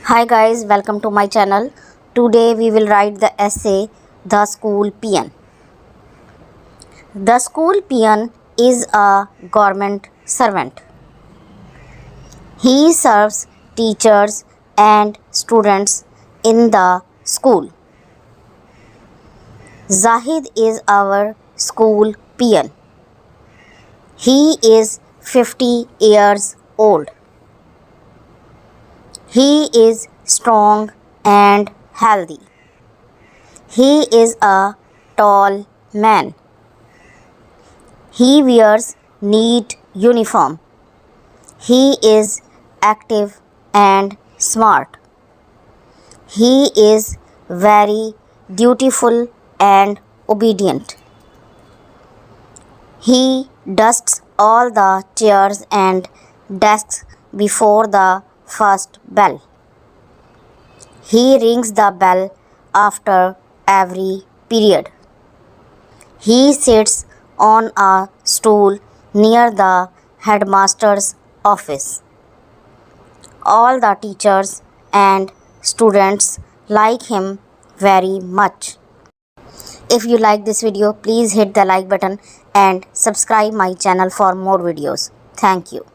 Hi guys, welcome to my channel. Today we will write the essay The School Peon. The school peon is a government servant. He serves teachers and students in the school. Zahid is our school peon. He is 50 years old. He is strong and healthy. He is a tall man. He wears neat uniform. He is active and smart. He is very dutiful and obedient. He dusts all the chairs and desks before the first bell. He rings the bell after every period. He sits on a stool near the headmaster's office. All the teachers and students like him very much. If you like this video, please hit the like button and subscribe my channel for more videos. Thank you.